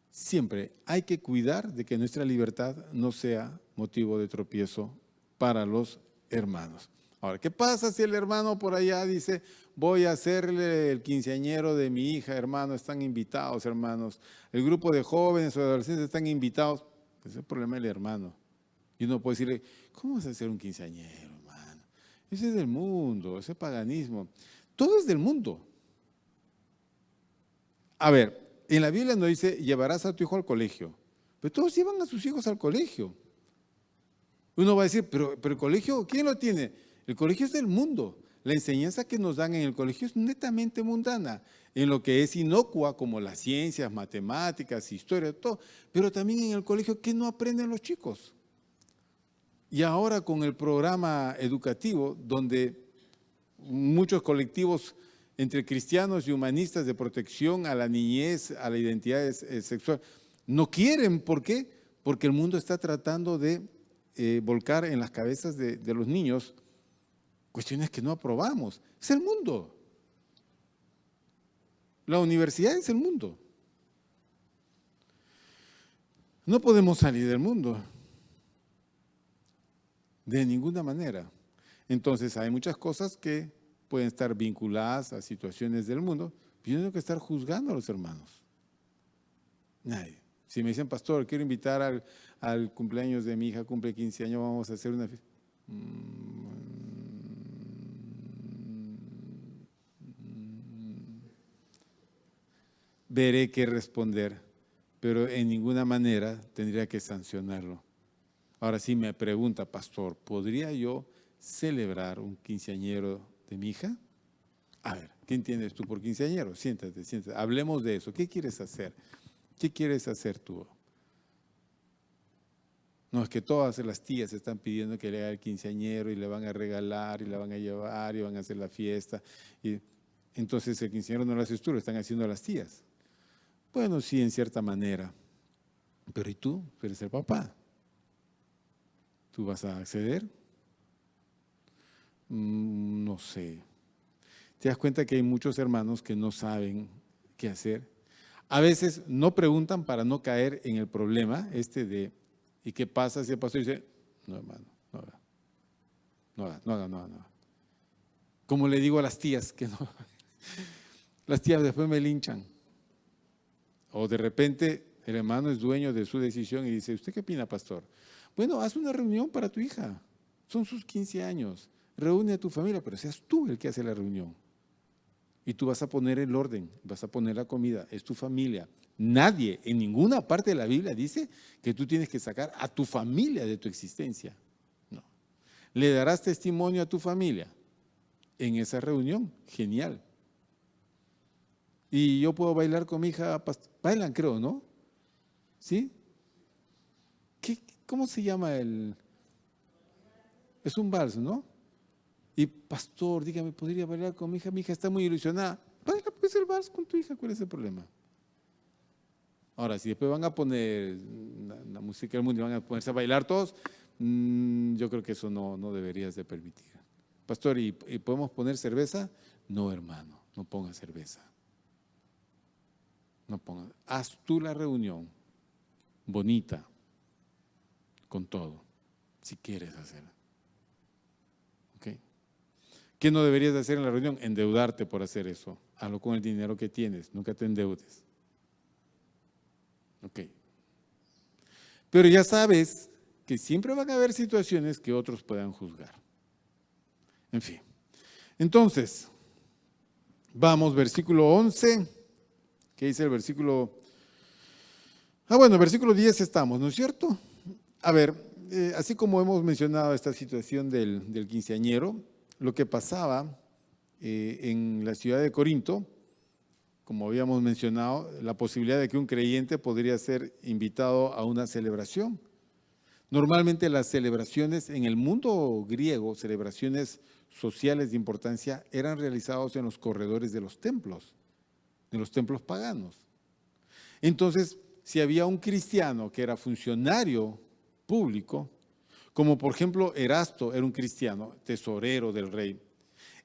Siempre hay que cuidar de que nuestra libertad no sea motivo de tropiezo para los hermanos. Ahora, ¿qué pasa si el hermano por allá dice, voy a hacerle el quinceañero de mi hija, hermano, están invitados, hermanos? El grupo de jóvenes o adolescentes están invitados. Ese es el problema del hermano. Y uno puede decirle, ¿cómo vas a hacer un quinceañero, hermano? Ese es del mundo, ese paganismo. Todo es del mundo. A ver, en la Biblia no dice, llevarás a tu hijo al colegio. Pero todos llevan a sus hijos al colegio. Uno va a decir, pero el colegio, ¿quién lo tiene? El colegio es del mundo. La enseñanza que nos dan en el colegio es netamente mundana, en lo que es inocua, como las ciencias, matemáticas, historia, todo. Pero también en el colegio, ¿qué no aprenden los chicos? Y ahora con el programa educativo, donde muchos colectivos entre cristianos y humanistas de protección a la niñez, a la identidad sexual, no quieren. ¿Por qué? Porque el mundo está tratando de volcar en las cabezas de los niños cuestiones que no aprobamos. Es el mundo. La universidad es el mundo. No podemos salir del mundo. De ninguna manera. Entonces hay muchas cosas que pueden estar vinculadas a situaciones del mundo, pero yo no tengo que estar juzgando a los hermanos. Nadie. Si me dicen, pastor, quiero invitar al cumpleaños de mi hija, cumple 15 años, vamos a hacer una fiesta. Veré qué responder, pero en ninguna manera tendría que sancionarlo. Ahora sí me pregunta, pastor, ¿podría yo celebrar un quinceañero de mi hija? A ver, ¿qué entiendes tú por quinceañero? Siéntate, siéntate, hablemos de eso. ¿Qué quieres hacer? ¿Qué quieres hacer tú? No, es que todas las tías están pidiendo que le haga el quinceañero y le van a regalar y la van a llevar y van a hacer la fiesta. Y entonces el quinceañero no lo haces tú, lo están haciendo las tías. Bueno, sí, en cierta manera. Pero ¿y tú? Tú eres el papá. ¿Tú vas a acceder? No sé. ¿Te das cuenta que hay muchos hermanos que no saben qué hacer? A veces no preguntan para no caer en el problema de ¿y qué pasa si el pastor dice, no hermano, no haga, no haga, no haga, no haga, no haga? Como le digo a las tías que no, las tías después me linchan. O de repente el hermano es dueño de su decisión y dice, ¿usted qué opina, pastor? Bueno, haz una reunión para tu hija, son sus 15 años, reúne a tu familia, pero seas tú el que hace la reunión. Y tú vas a poner el orden, vas a poner la comida, es tu familia. Nadie en ninguna parte de la Biblia dice que tú tienes que sacar a tu familia de tu existencia. No. ¿Le darás testimonio a tu familia en esa reunión? Genial. Y yo puedo bailar con mi hija, bailan creo, ¿no? ¿Sí? ¿Cómo se llama Es un vals, ¿no? Y pastor, dígame, ¿podría bailar con mi hija? Mi hija está muy ilusionada. Baila pues el vals con tu hija, ¿cuál es el problema? Ahora, si después van a poner la música del mundo y van a ponerse a bailar todos, yo creo que eso no deberías de permitir. Pastor, ¿y podemos poner cerveza? No, hermano, no pongas cerveza. No pongas. Haz tú la reunión bonita, con todo, si quieres hacerla. ¿Ok? ¿Qué no deberías de hacer en la reunión? Endeudarte por hacer eso. Hazlo con el dinero que tienes, nunca te endeudes. Ok. Pero ya sabes que siempre van a haber situaciones que otros puedan juzgar. En fin. Entonces, vamos, versículo 11. ¿Qué dice el versículo? Versículo 10 estamos, ¿no es cierto? A ver, así como hemos mencionado esta situación del quinceañero, lo que pasaba en la ciudad de Corinto, como habíamos mencionado, la posibilidad de que un creyente podría ser invitado a una celebración. Normalmente las celebraciones en el mundo griego, celebraciones sociales de importancia, eran realizadas en los corredores de los templos paganos. Entonces, si había un cristiano que era funcionario público, como por ejemplo Erasto era un cristiano, tesorero del rey,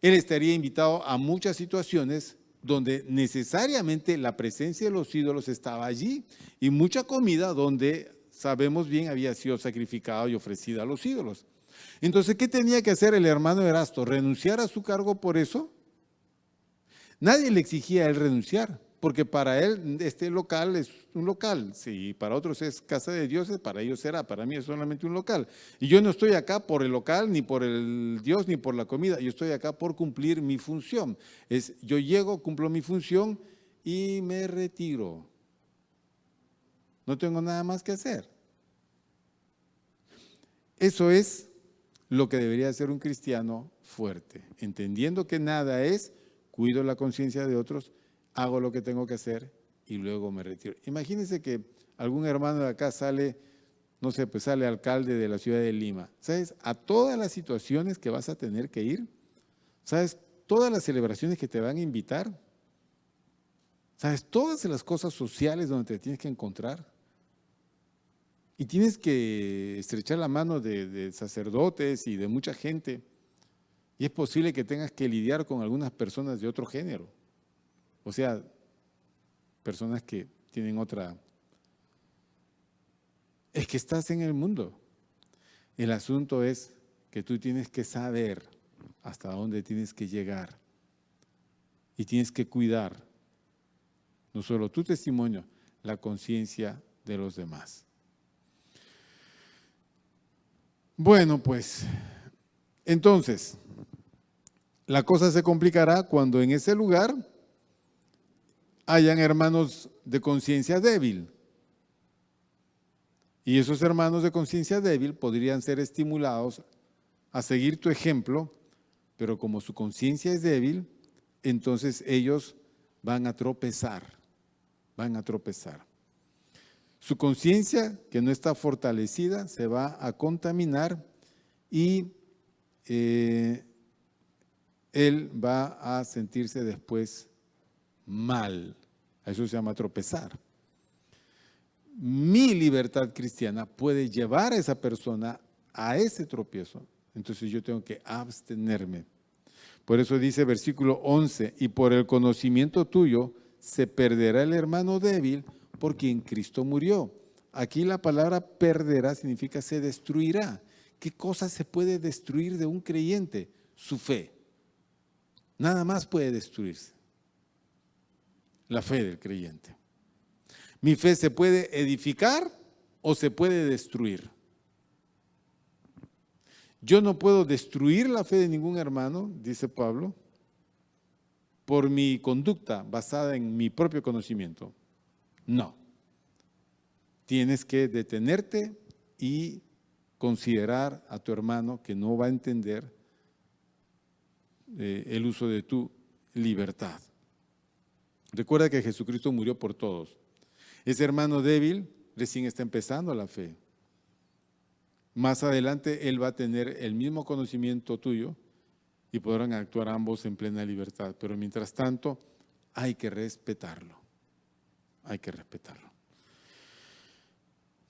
él estaría invitado a muchas situaciones donde necesariamente la presencia de los ídolos estaba allí y mucha comida donde sabemos bien había sido sacrificada y ofrecida a los ídolos. Entonces, ¿qué tenía que hacer el hermano Erasto? ¿Renunciar a su cargo por eso? Nadie le exigía a él renunciar, porque para él este local es un local. Si para otros es casa de dioses, para ellos será. Para mí es solamente un local. Y yo no estoy acá por el local, ni por el Dios, ni por la comida. Yo estoy acá por cumplir mi función. Yo llego, cumplo mi función y me retiro. No tengo nada más que hacer. Eso es lo que debería ser un cristiano fuerte, entendiendo que nada es, cuido la conciencia de otros, hago lo que tengo que hacer y luego me retiro. Imagínense que algún hermano de acá sale, no sé, pues sale alcalde de la ciudad de Lima. ¿Sabes? A todas las situaciones que vas a tener que ir, ¿sabes? Todas las celebraciones que te van a invitar, ¿sabes? Todas las cosas sociales donde te tienes que encontrar. Y tienes que estrechar la mano de sacerdotes y de mucha gente. Y es posible que tengas que lidiar con algunas personas de otro género. O sea, personas que tienen otra. Es que estás en el mundo. El asunto es que tú tienes que saber hasta dónde tienes que llegar. Y tienes que cuidar no solo tu testimonio, la conciencia de los demás. Bueno, pues, entonces, la cosa se complicará cuando en ese lugar hayan hermanos de conciencia débil. Y esos hermanos de conciencia débil podrían ser estimulados a seguir tu ejemplo, pero como su conciencia es débil, entonces ellos van a tropezar, Su conciencia, que no está fortalecida, se va a contaminar y él va a sentirse después mal. Eso se llama tropezar. Mi libertad cristiana puede llevar a esa persona a ese tropiezo. Entonces yo tengo que abstenerme. Por eso dice versículo 11, y por el conocimiento tuyo se perderá el hermano débil por quien Cristo murió. Aquí la palabra perderá significa se destruirá. ¿Qué cosa se puede destruir de un creyente? Su fe. Nada más puede destruirse. La fe del creyente. Mi fe se puede edificar o se puede destruir. Yo no puedo destruir la fe de ningún hermano, dice Pablo, por mi conducta basada en mi propio conocimiento. No. Tienes que detenerte y considerar a tu hermano que no va a entender el uso de tu libertad. Recuerda que Jesucristo murió por todos. Ese hermano débil recién está empezando la fe. Más adelante él va a tener el mismo conocimiento tuyo y podrán actuar ambos en plena libertad. Pero mientras tanto hay que respetarlo. Hay que respetarlo.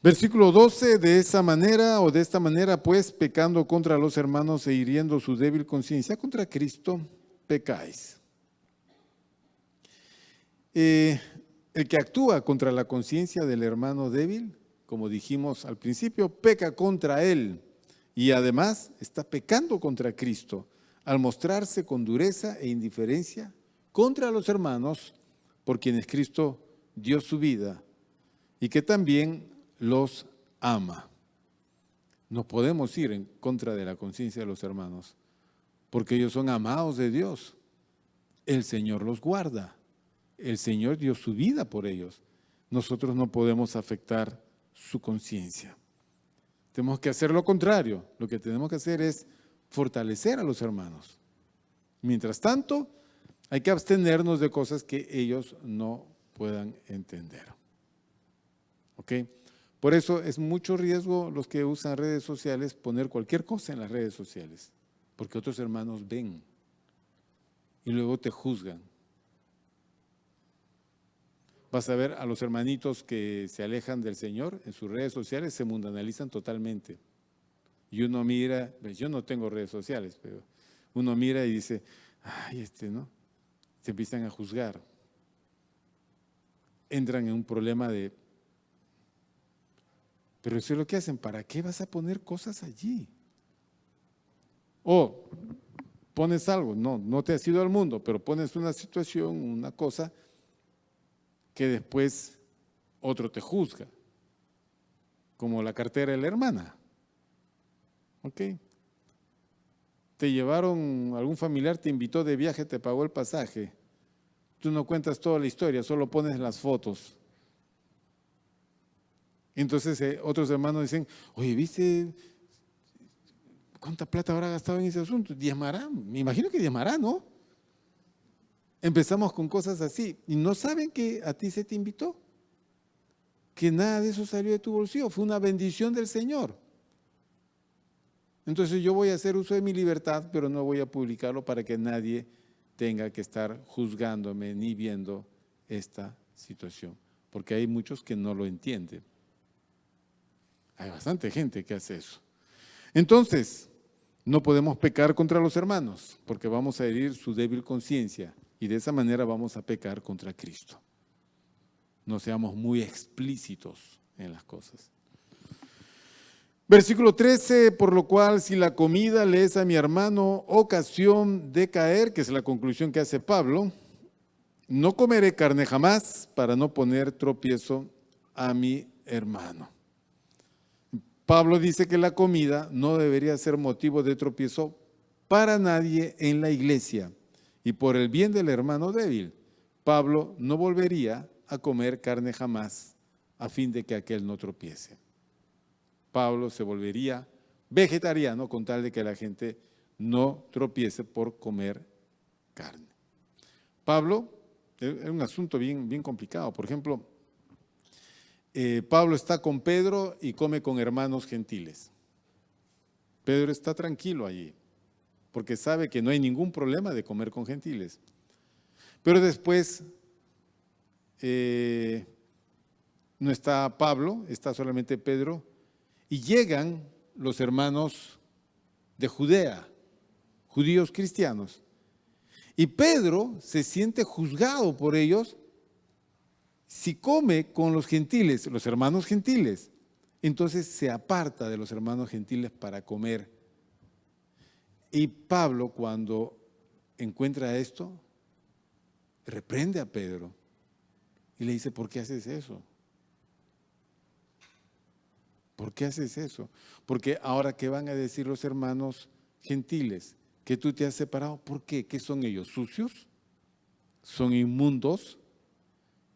Versículo 12, de esta manera, pues, pecando contra los hermanos e hiriendo su débil conciencia, contra Cristo pecáis. El que actúa contra la conciencia del hermano débil, como dijimos al principio, peca contra él y además está pecando contra Cristo al mostrarse con dureza e indiferencia contra los hermanos por quienes Cristo dio su vida y que también los ama. No podemos ir en contra de la conciencia de los hermanos, porque ellos son amados de Dios. El Señor los guarda. El Señor dio su vida por ellos. Nosotros no podemos afectar su conciencia. Tenemos que hacer lo contrario. Lo que tenemos que hacer es fortalecer a los hermanos. Mientras tanto, hay que abstenernos de cosas que ellos no puedan entender. ¿Ok? Por eso es mucho riesgo los que usan redes sociales poner cualquier cosa en las redes sociales, porque otros hermanos ven y luego te juzgan. Vas a ver a los hermanitos que se alejan del Señor en sus redes sociales, se mundanalizan totalmente. Y uno mira, yo no tengo redes sociales, pero uno mira y dice, ay, ¿no? Se empiezan a juzgar. Entran en un problema de, pero eso es lo que hacen, ¿para qué vas a poner cosas allí? O pones algo, no te has ido al mundo, pero pones una situación, una cosa que después otro te juzga, como la cartera de la hermana. ¿Ok? Te llevaron, algún familiar te invitó de viaje, te pagó el pasaje. Tú no cuentas toda la historia, solo pones las fotos. Entonces otros hermanos dicen, oye, ¿viste cuánta plata habrá gastado en ese asunto? Diezmará, me imagino que diezmará, ¿no? Empezamos con cosas así y no saben que a ti se te invitó, que nada de eso salió de tu bolsillo, fue una bendición del Señor. Entonces yo voy a hacer uso de mi libertad, pero no voy a publicarlo para que nadie tenga que estar juzgándome ni viendo esta situación, porque hay muchos que no lo entienden. Hay bastante gente que hace eso. Entonces, no podemos pecar contra los hermanos, porque vamos a herir su débil conciencia y de esa manera vamos a pecar contra Cristo. No seamos muy explícitos en las cosas. Versículo 13, por lo cual si la comida le es a mi hermano ocasión de caer, que es la conclusión que hace Pablo, no comeré carne jamás para no poner tropiezo a mi hermano. Pablo dice que la comida no debería ser motivo de tropiezo para nadie en la iglesia y por el bien del hermano débil, Pablo no volvería a comer carne jamás a fin de que aquel no tropiece. Pablo se volvería vegetariano con tal de que la gente no tropiece por comer carne. Pablo, es un asunto bien complicado. Por ejemplo, Pablo está con Pedro y come con hermanos gentiles. Pedro está tranquilo allí, porque sabe que no hay ningún problema de comer con gentiles. Pero después no está Pablo, está solamente Pedro, y llegan los hermanos de Judea, judíos cristianos. Y Pedro se siente juzgado por ellos si come con los gentiles, los hermanos gentiles. Entonces se aparta de los hermanos gentiles para comer. Y Pablo, cuando encuentra esto, reprende a Pedro y le dice, ¿por qué haces eso? ¿Por qué haces eso? Porque ahora, ¿qué van a decir los hermanos gentiles? Que tú te has separado. ¿Por qué? ¿Qué son ellos? ¿Sucios? ¿Son inmundos?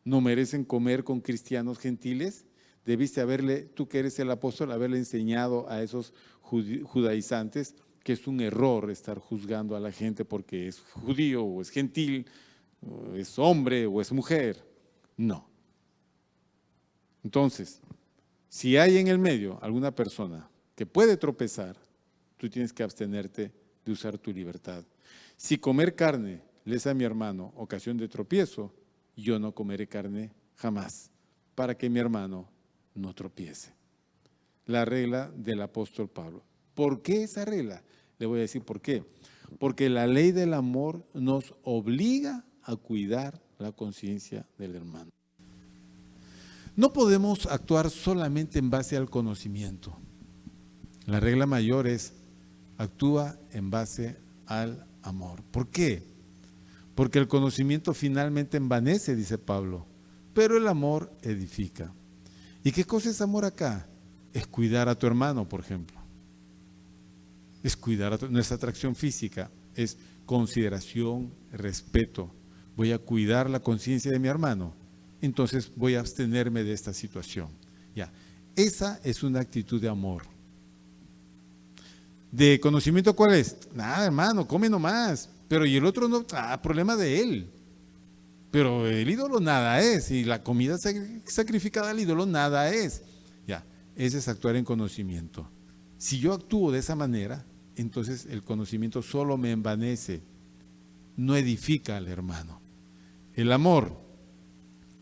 ¿No merecen comer con cristianos gentiles? Debiste haberle, tú que eres el apóstol, haberle enseñado a esos judaizantes que es un error estar juzgando a la gente porque es judío o es gentil, o es hombre o es mujer. No. Entonces, si hay en el medio alguna persona que puede tropezar, tú tienes que abstenerte de usar tu libertad. Si comer carne le es a mi hermano ocasión de tropiezo, yo no comeré carne jamás, para que mi hermano no tropiece. La regla del apóstol Pablo. ¿Por qué esa regla? Le voy a decir por qué. Porque la ley del amor nos obliga a cuidar la conciencia del hermano. No podemos actuar solamente en base al conocimiento. La regla mayor es, actúa en base al amor. ¿Por qué? Porque el conocimiento finalmente envanece, dice Pablo, pero el amor edifica. ¿Y qué cosa es amor acá? Es cuidar a tu hermano, por ejemplo. Es cuidar a nuestra atracción física, es consideración, respeto. Voy a cuidar la conciencia de mi hermano, entonces voy a abstenerme de esta situación. Ya, esa es una actitud de amor. ¿De conocimiento cuál es? Nada, hermano, come nomás. Pero y el otro no, problema de él. Pero el ídolo nada es, y la comida sacrificada al ídolo nada es. Ya, ese es actuar en conocimiento. Si yo actúo de esa manera, entonces el conocimiento solo me envanece, no edifica al hermano. El amor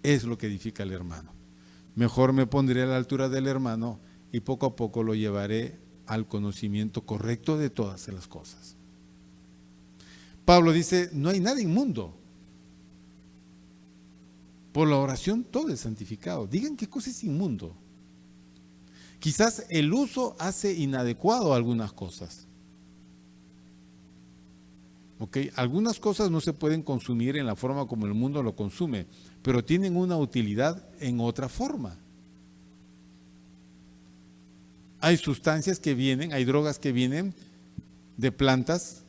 es lo que edifica al hermano. Mejor me pondré a la altura del hermano y poco a poco lo llevaré al conocimiento correcto de todas las cosas. Pablo dice, no hay nada inmundo. Por la oración todo es santificado. Digan qué cosa es inmundo. Quizás el uso hace inadecuado algunas cosas. ¿Okay? Algunas cosas no se pueden consumir en la forma como el mundo lo consume, pero tienen una utilidad en otra forma. Hay sustancias que vienen, hay drogas que vienen de plantas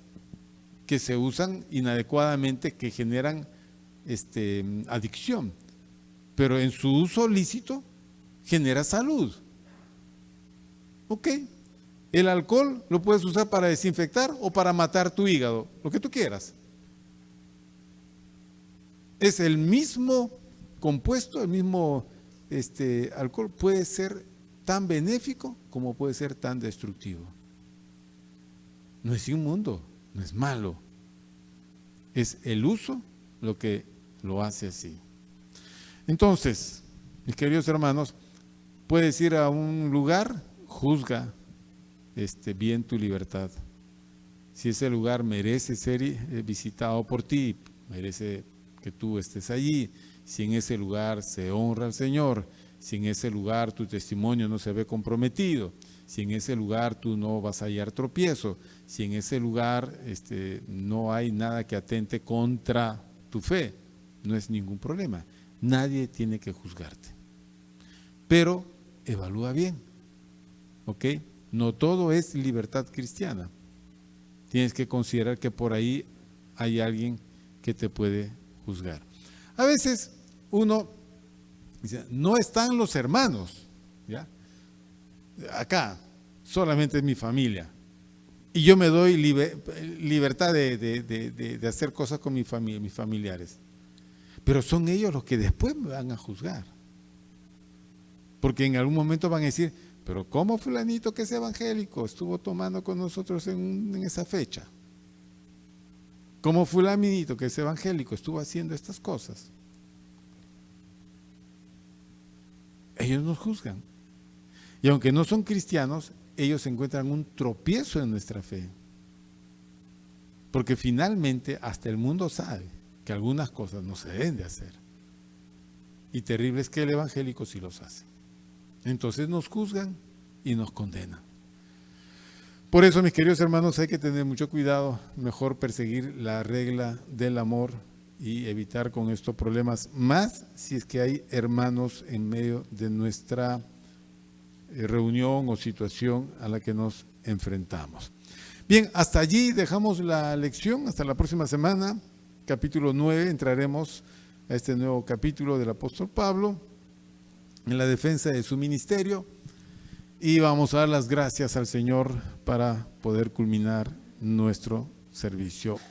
que se usan inadecuadamente, que generan adicción, pero en su uso lícito genera salud. ¿Ok? El alcohol lo puedes usar para desinfectar o para matar tu hígado, lo que tú quieras. Es el mismo compuesto, el mismo alcohol puede ser tan benéfico como puede ser tan destructivo. No es inmundo, no es malo. Es el uso lo que lo hace así. Entonces, mis queridos hermanos, puedes ir a un lugar, juzga bien tu libertad. Si ese lugar merece ser visitado por ti, merece que tú estés allí, si en ese lugar se honra al Señor, si en ese lugar tu testimonio no se ve comprometido, si en ese lugar tú no vas a hallar tropiezo, si en ese lugar no hay nada que atente contra tu fe, no es ningún problema. Nadie tiene que juzgarte. Pero evalúa bien, ¿ok? No todo es libertad cristiana. Tienes que considerar que por ahí hay alguien que te puede juzgar. A veces uno dice, no están los hermanos, ¿ya? Acá solamente es mi familia. Y yo me doy libertad de hacer cosas con mis familiares. Pero son ellos los que después me van a juzgar. Porque en algún momento van a decir, pero ¿cómo fulanito que es evangélico estuvo tomando con nosotros en esa fecha? ¿Cómo fulanito que es evangélico estuvo haciendo estas cosas? Ellos nos juzgan. Y aunque no son cristianos, ellos encuentran un tropiezo en nuestra fe. Porque finalmente hasta el mundo sabe que algunas cosas no se deben de hacer. Y terrible es que el evangélico sí los hace. Entonces nos juzgan y nos condenan. Por eso, mis queridos hermanos, hay que tener mucho cuidado, mejor perseguir la regla del amor y evitar con estos problemas, más si es que hay hermanos en medio de nuestra reunión o situación a la que nos enfrentamos. Bien, hasta allí dejamos la lección, hasta la próxima semana, capítulo 9, entraremos a este nuevo capítulo del apóstol Pablo, en la defensa de su ministerio, y vamos a dar las gracias al Señor para poder culminar nuestro servicio.